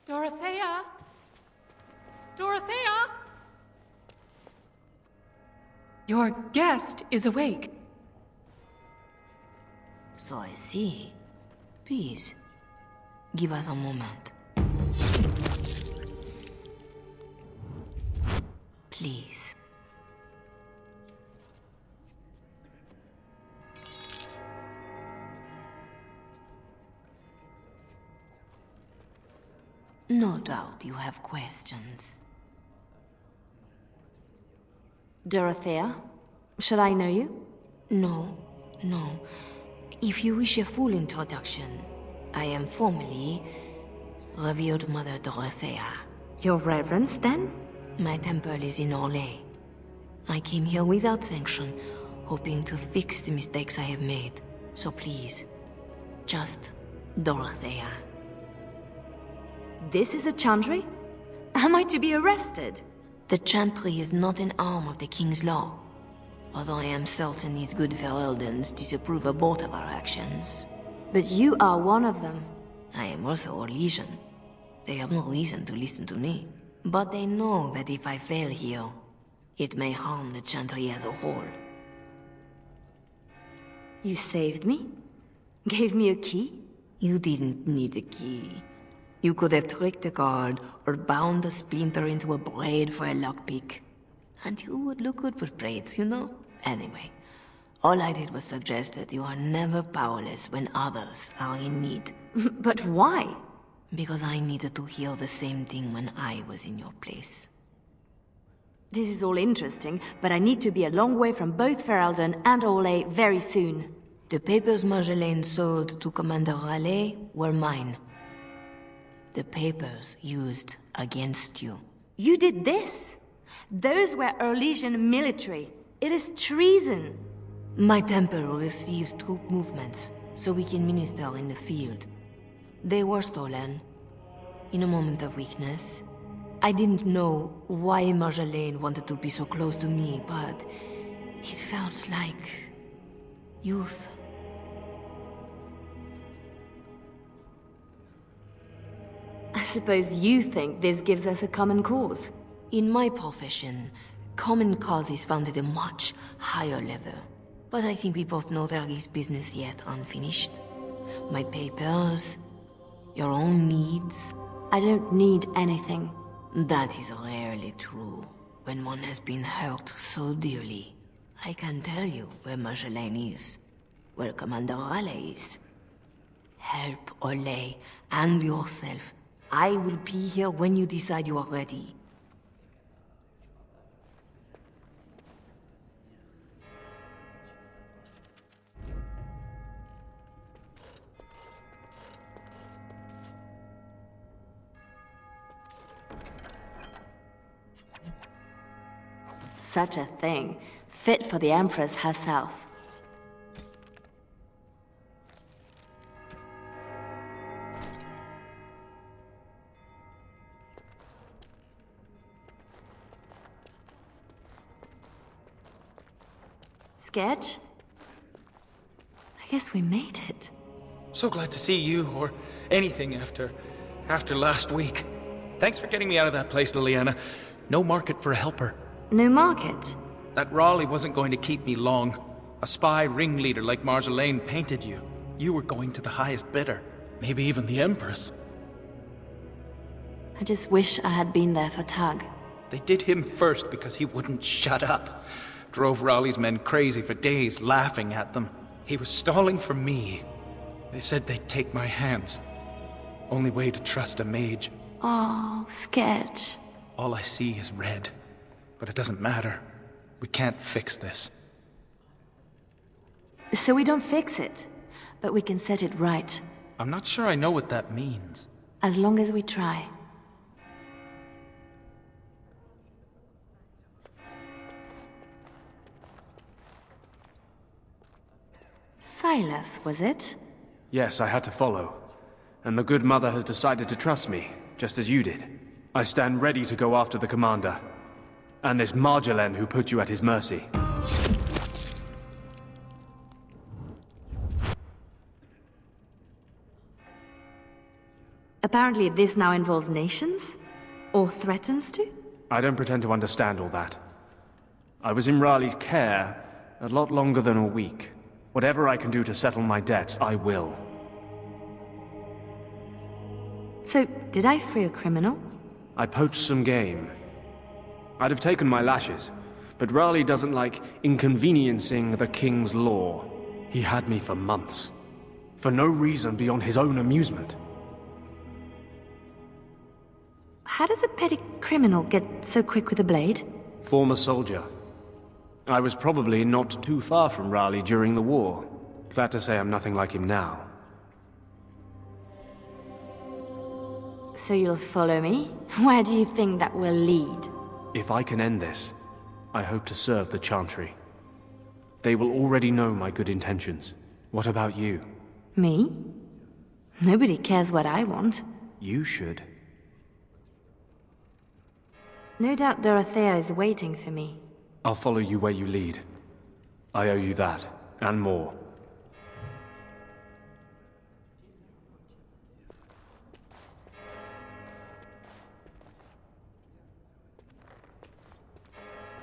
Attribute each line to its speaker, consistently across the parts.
Speaker 1: Dorothea? Dorothea? Your guest is awake.
Speaker 2: So I see. Please, give us a moment. Please. No doubt you have questions.
Speaker 3: Dorothea? Shall I know you?
Speaker 2: No. If you wish a full introduction, I am formally Revered Mother Dorothea.
Speaker 3: Your Reverence, then?
Speaker 2: My temple is in Orlesian. I came here without sanction, hoping to fix the mistakes I have made. So please, just Dorothea.
Speaker 3: This is a Chantry? Am I to be arrested?
Speaker 2: The Chantry is not an arm of the King's law, although I am certain these good Fereldans disapprove of both of our actions.
Speaker 3: But you are one of them.
Speaker 2: I am also Orlesian. They have no reason to listen to me. But they know that if I fail here, it may harm the Chantry as a whole.
Speaker 3: You saved me? Gave me a key?
Speaker 2: You didn't need a key. You could have tricked the guard, or bound a splinter into a braid for a lockpick. And you would look good with braids, you know? Anyway, all I did was suggest that you are never powerless when others are in need.
Speaker 3: But why?
Speaker 2: Because I needed to hear the same thing when I was in your place.
Speaker 3: This is all interesting, but I need to be a long way from both Ferelden and Orlais very soon.
Speaker 2: The papers Marjolaine sold to Commander Raleigh were mine. The papers used against you.
Speaker 3: You did this? Those were Orlesian military. It is treason.
Speaker 2: My temple receives troop movements, so we can minister in the field. They were stolen. In a moment of weakness. I didn't know why Marjolaine wanted to be so close to me, but it felt like youth.
Speaker 3: I suppose you think this gives us a common cause.
Speaker 2: In my profession, common cause is found at a much higher level. But I think we both know there is business yet unfinished. My papers, your own needs.
Speaker 3: I don't need anything.
Speaker 2: That is rarely true. When one has been hurt so dearly, I can tell you where Marjolaine is, where Commander Raleigh is. Help Orlais and yourself. I will be here when you decide you are ready.
Speaker 3: Such a thing. Fit for the Empress herself. Sketch? I guess we made it.
Speaker 4: So glad to see you, or anything after last week. Thanks for getting me out of that place, Leliana. No market for a helper.
Speaker 3: No market?
Speaker 4: That Raleigh wasn't going to keep me long. A spy ringleader like Marjolaine painted you. You were going to the highest bidder. Maybe even the Empress.
Speaker 3: I just wish I had been there for Tug.
Speaker 4: They did him first because he wouldn't shut up. Drove Raleigh's men crazy for days, laughing at them. He was stalling for me. They said they'd take my hands. Only way to trust a mage.
Speaker 3: Oh, Sketch.
Speaker 4: All I see is red. But it doesn't matter. We can't fix this.
Speaker 3: So we don't fix it, but we can set it right.
Speaker 4: I'm not sure I know what that means.
Speaker 3: As long as we try. Silas, was it?
Speaker 5: Yes, I had to follow. And the good mother has decided to trust me, just as you did. I stand ready to go after the commander. And this Marjolaine who put you at his mercy.
Speaker 3: Apparently this now involves nations? Or threatens to?
Speaker 5: I don't pretend to understand all that. I was in Raleigh's care a lot longer than a week. Whatever I can do to settle my debts, I will.
Speaker 3: So, did I free a criminal?
Speaker 5: I poached some game. I'd have taken my lashes, but Raleigh doesn't like inconveniencing the king's law. He had me for months. For no reason beyond his own amusement.
Speaker 3: How does a petty criminal get so quick with a blade?
Speaker 5: Former soldier. I was probably not too far from Raleigh during the war. Glad to say I'm nothing like him now.
Speaker 3: So you'll follow me? Where do you think that will lead?
Speaker 5: If I can end this, I hope to serve the Chantry. They will already know my good intentions. What about you?
Speaker 3: Me? Nobody cares what I want.
Speaker 5: You should.
Speaker 3: No doubt Dorothea is waiting for me.
Speaker 5: I'll follow you where you lead. I owe you that, and more.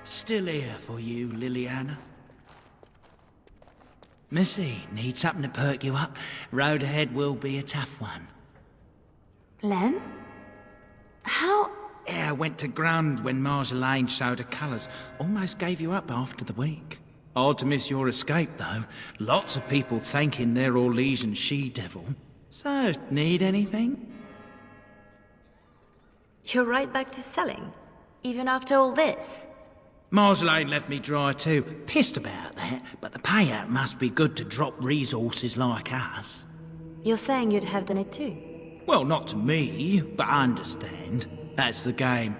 Speaker 6: Still here for you, Leliana. Missy, need something to perk you up? Road ahead will be a tough one.
Speaker 3: Len? How?
Speaker 6: Yeah, I went to ground when Marjolaine showed her colours. Almost gave you up after the week. Hard to miss your escape, though. Lots of people thanking their Orlesian she-devil. So, need anything?
Speaker 3: You're right back to selling? Even after all this?
Speaker 6: Marjolaine left me dry too. Pissed about that, but the payout must be good to drop resources like us.
Speaker 3: You're saying you'd have done it too?
Speaker 6: Well, not to me, but I understand. That's the game.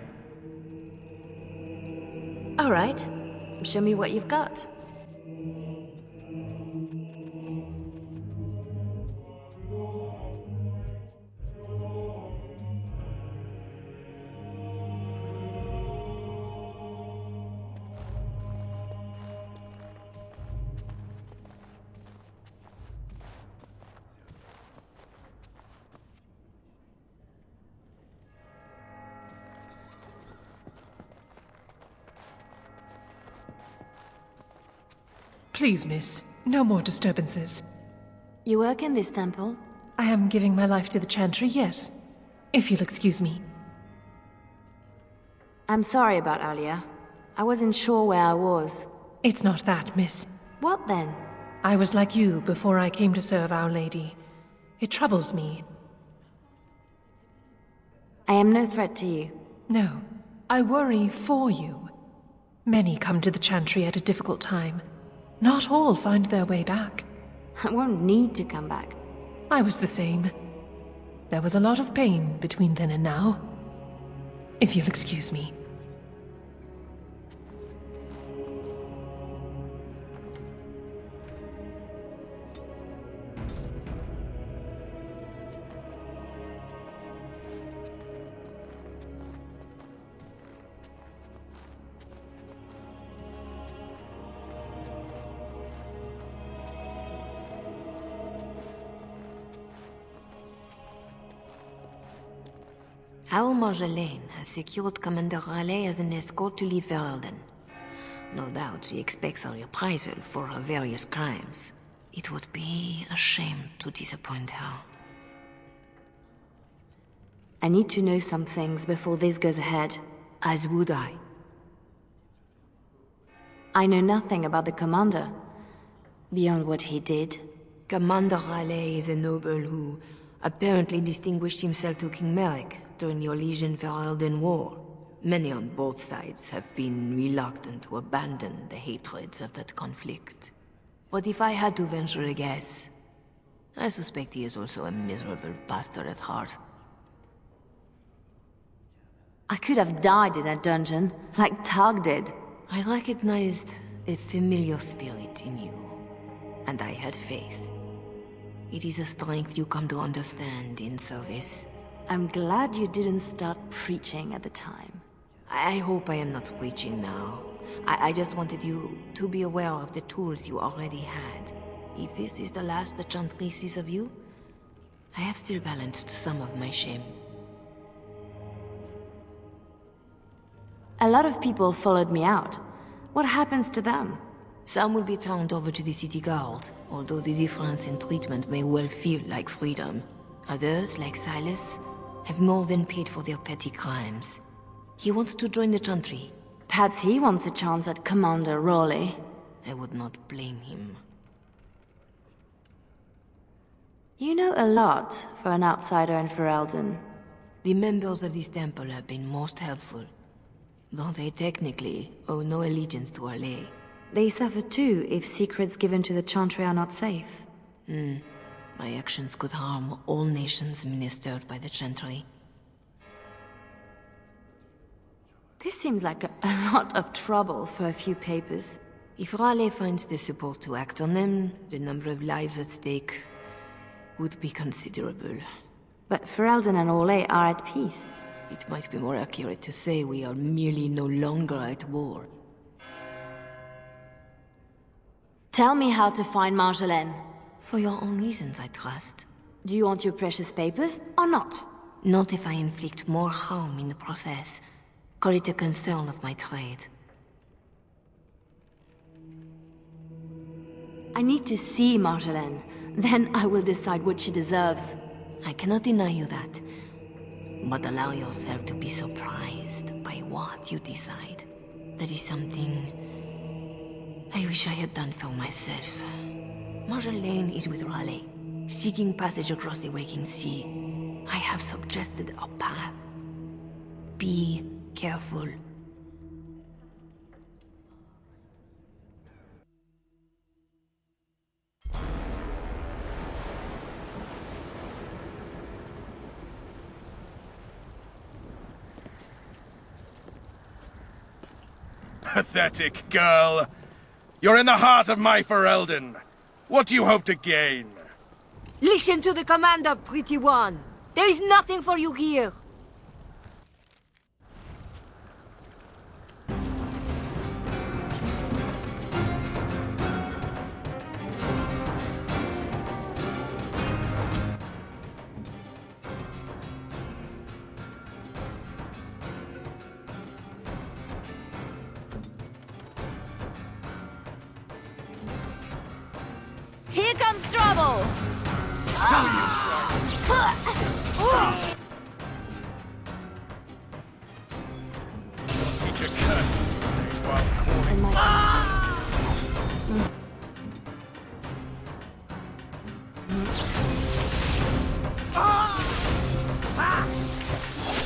Speaker 3: All right. Show me what you've got.
Speaker 1: Please, miss. No more disturbances.
Speaker 3: You work in this temple?
Speaker 1: I am giving my life to the Chantry, yes. If you'll excuse me.
Speaker 3: I'm sorry about earlier. I wasn't sure where I was.
Speaker 1: It's not that, miss.
Speaker 3: What then?
Speaker 1: I was like you before I came to serve Our Lady. It troubles me.
Speaker 3: I am no threat to you.
Speaker 1: No, I worry for you. Many come to the Chantry at a difficult time. Not all find their way back.
Speaker 3: I won't need to come back.
Speaker 1: I was the same. There was a lot of pain between then and now. If you'll excuse me.
Speaker 2: Our Marjolaine has secured Commander Raleigh as an escort to leave Ferelden. No doubt she expects a reprisal for her various crimes. It would be a shame to disappoint her.
Speaker 3: I need to know some things before this goes ahead.
Speaker 2: As would I.
Speaker 3: I know nothing about the Commander, beyond what he did.
Speaker 2: Commander Raleigh is a noble who apparently distinguished himself to King Merrick during the Orlesian-Ferelden War. Many on both sides have been reluctant to abandon the hatreds of that conflict. But if I had to venture a guess, I suspect he is also a miserable bastard at heart.
Speaker 3: I could have died in a dungeon, like Tug did.
Speaker 2: I recognized a familiar spirit in you, and I had faith. It is a strength you come to understand in service.
Speaker 3: I'm glad you didn't start preaching at the time.
Speaker 2: I hope I am not preaching now. I just wanted you to be aware of the tools you already had. If this is the last the Chantry sees of you, I have still balanced some of my shame.
Speaker 3: A lot of people followed me out. What happens to them?
Speaker 2: Some will be turned over to the city guard, although the difference in treatment may well feel like freedom. Others, like Silas, have more than paid for their petty crimes. He wants to join the Chantry.
Speaker 3: Perhaps he wants a chance at Commander Raleigh.
Speaker 2: I would not blame him.
Speaker 3: You know a lot for an outsider in Ferelden.
Speaker 2: The members of this temple have been most helpful, though they technically owe no allegiance to Raleigh.
Speaker 3: They suffer too if secrets given to the Chantry are not safe.
Speaker 2: My actions could harm all nations ministered by the Chantry.
Speaker 3: This seems like a lot of trouble for a few papers.
Speaker 2: If Raleigh finds the support to act on them, the number of lives at stake would be considerable.
Speaker 3: But Ferelden and Raleigh are at peace.
Speaker 2: It might be more accurate to say we are merely no longer at war.
Speaker 3: Tell me how to find Marjolaine.
Speaker 2: For your own reasons, I trust.
Speaker 3: Do you want your precious papers, or not?
Speaker 2: Not if I inflict more harm in the process. Call it a concern of my trade.
Speaker 3: I need to see Marjolaine. Then I will decide what she deserves.
Speaker 2: I cannot deny you that. But allow yourself to be surprised by what you decide. That is something I wish I had done for myself. Marjolaine is with Raleigh, seeking passage across the waking sea. I have suggested a path. Be careful.
Speaker 7: Pathetic girl. You're in the heart of my Ferelden. What do you hope to gain?
Speaker 2: Listen to the commander, pretty one. There is nothing for you here.
Speaker 3: Here comes trouble!
Speaker 7: Teach a curse while calling.
Speaker 3: In my time.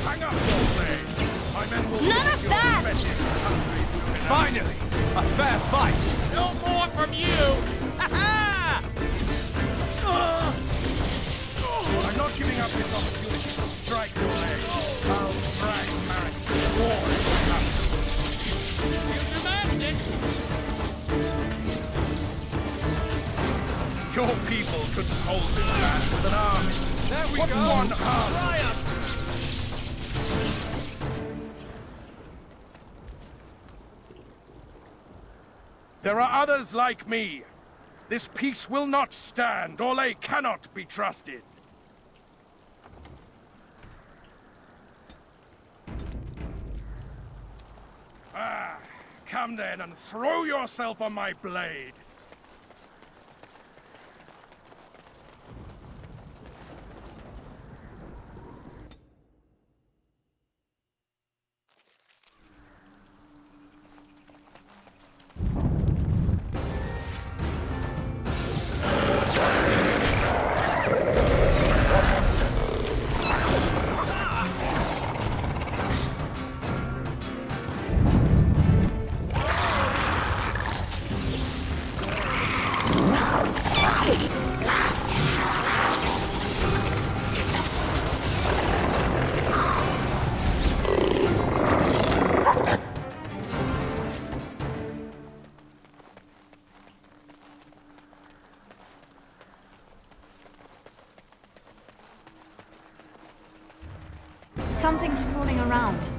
Speaker 7: Hang up your blade. My men will
Speaker 3: None of that!
Speaker 5: Finally! A fair fight!
Speaker 6: No more from you!
Speaker 7: I'm not giving up this opportunity to strike your leg. I'll drag Marek to war if it comes.
Speaker 6: You demand it!
Speaker 7: Your people couldn't hold this land with an army.
Speaker 5: There we
Speaker 7: What
Speaker 5: go!
Speaker 7: one army?
Speaker 5: Triumph!
Speaker 7: There are others like me. This peace will not stand. Raleigh cannot be trusted. Come then and throw yourself on my blade.
Speaker 3: Something's crawling around.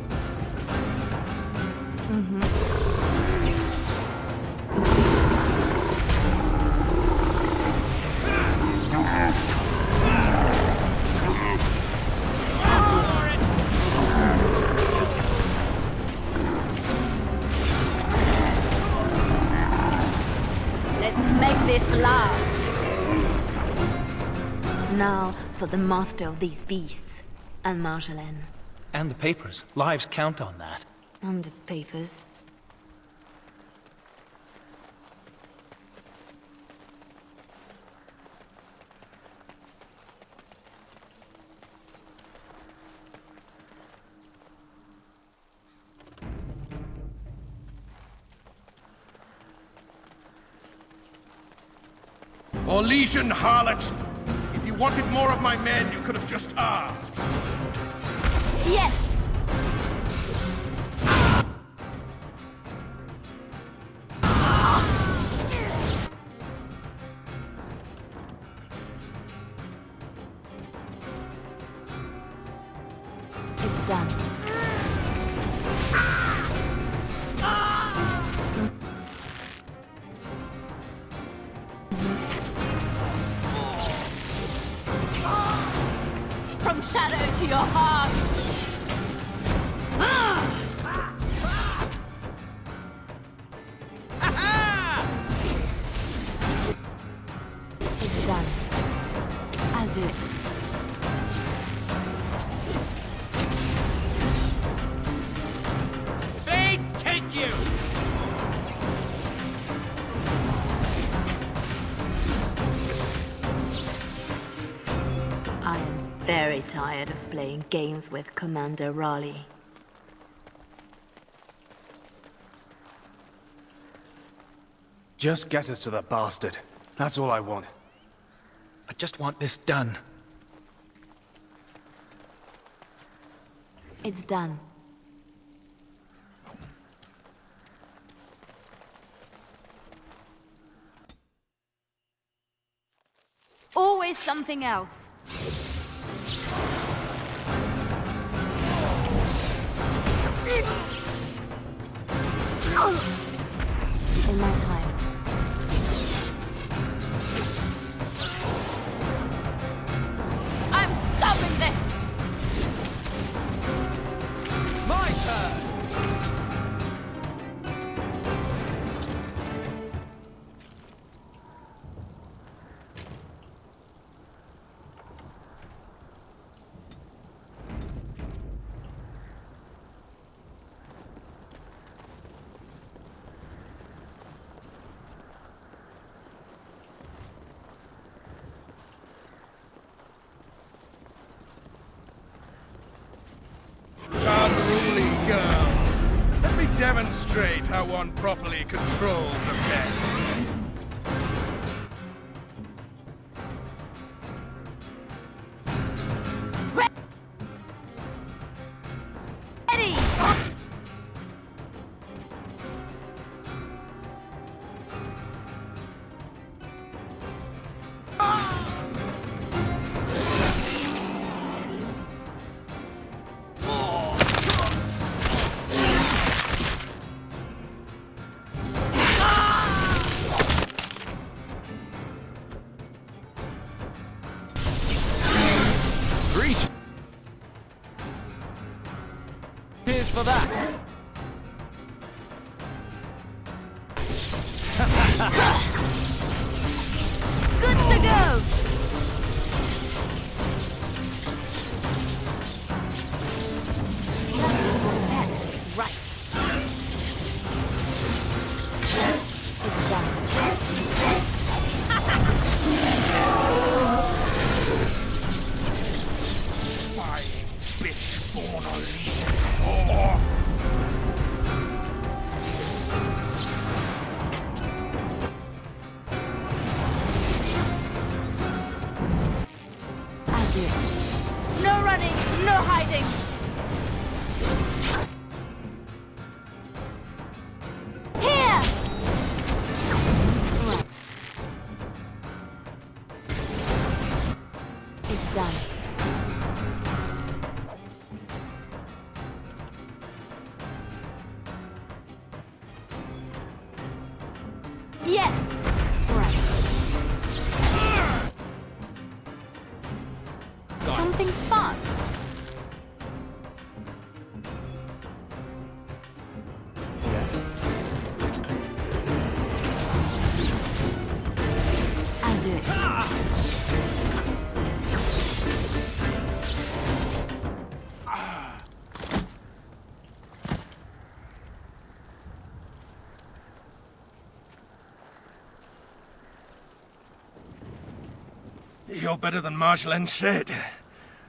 Speaker 3: Now, for the master of these beasts, and Marjolaine.
Speaker 4: And the papers. Lives count on that.
Speaker 3: And the papers.
Speaker 7: Orlesian harlot! If you wanted more of my men, you could have just asked.
Speaker 3: Yes! It's done. From shadow to your heart! It's done. I'll do it.
Speaker 6: They take you!
Speaker 3: I am very tired of playing games with Commander Raleigh.
Speaker 5: Just get us to the bastard. That's all I want.
Speaker 4: I just want this done.
Speaker 3: It's done. Always something else. In my time. I'm stopping this!
Speaker 6: My turn!
Speaker 7: Unruly girl. Let me demonstrate how one properly controls a pet.
Speaker 3: Ready!
Speaker 6: Reach! Here's for that!
Speaker 3: Good to go! Pet, right. It's done.
Speaker 7: My bitch born Orlesian.
Speaker 3: I'll do it. No running, no hiding! Here! Right. It's done. Yes! Right. Something fun. I'll do it.
Speaker 7: You're better than Marjolaine said.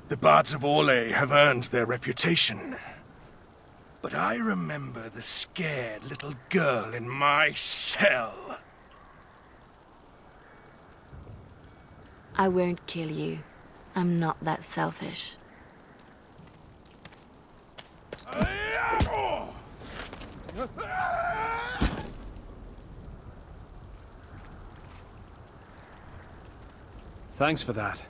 Speaker 7: The bards of Orlais have earned their reputation. But I remember the scared little girl in my cell.
Speaker 3: I won't kill you. I'm not that selfish.
Speaker 5: Thanks for that.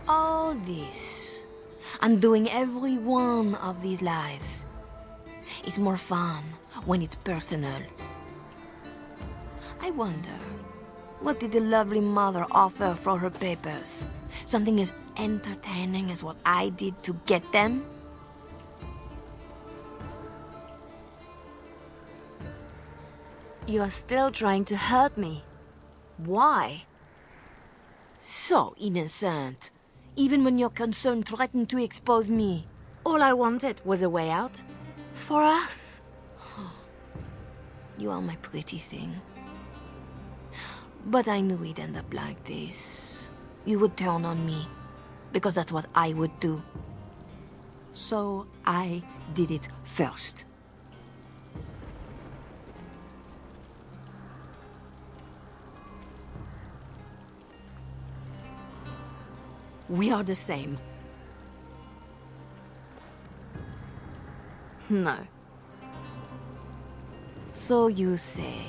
Speaker 2: All this, and doing every one of these lives. It's more fun when it's personal. I wonder, what did the lovely mother offer for her papers? Something as entertaining as what I did to get them?
Speaker 3: You are still trying to hurt me. Why?
Speaker 2: So innocent. Even when your concern threatened to expose me.
Speaker 3: All I wanted was a way out. For us.
Speaker 2: You are my pretty thing. But I knew we'd end up like this. You would turn on me. Because that's what I would do. So I did it first. We are the same.
Speaker 3: No.
Speaker 2: So you say.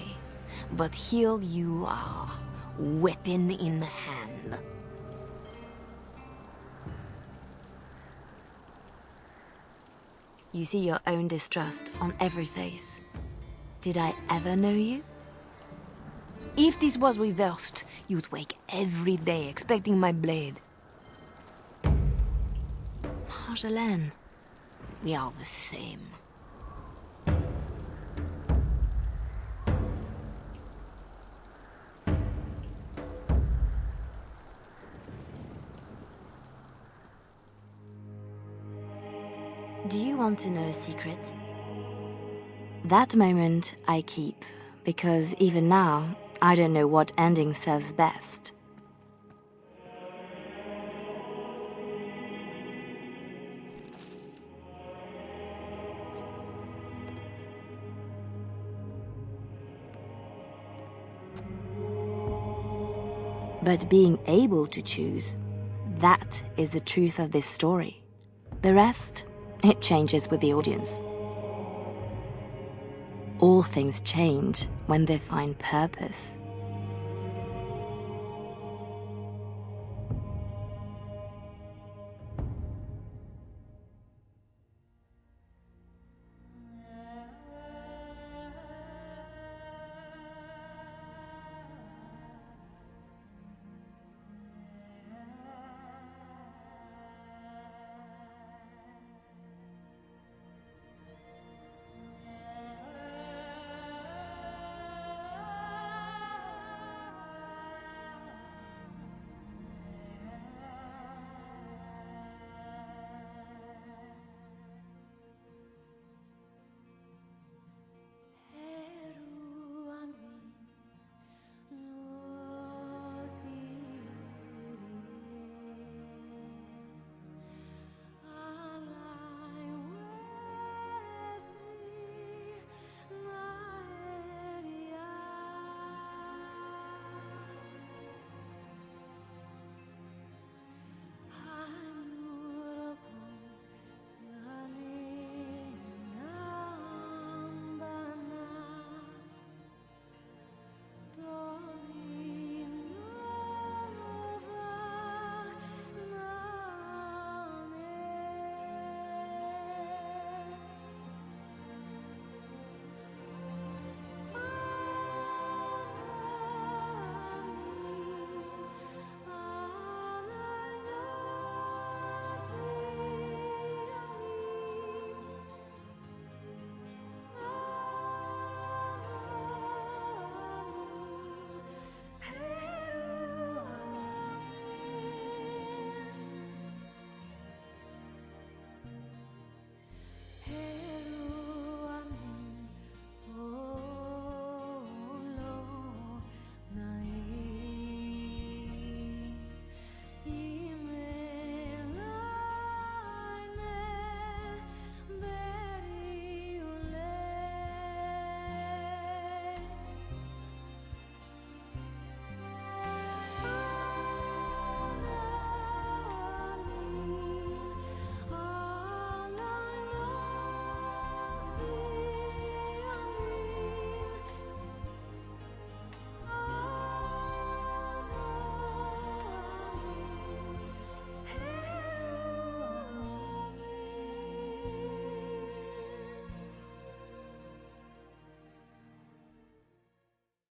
Speaker 2: But here you are, weapon in hand.
Speaker 3: You see your own distrust on every face. Did I ever know you?
Speaker 2: If this was reversed, you'd wake every day expecting my blade.
Speaker 3: Marjolaine.
Speaker 2: We are the same.
Speaker 3: Do you want to know a secret? That moment I keep, because even now, I don't know what ending serves best. But being able to choose, that is the truth of this story. The rest, it changes with the audience. All things change when they find purpose.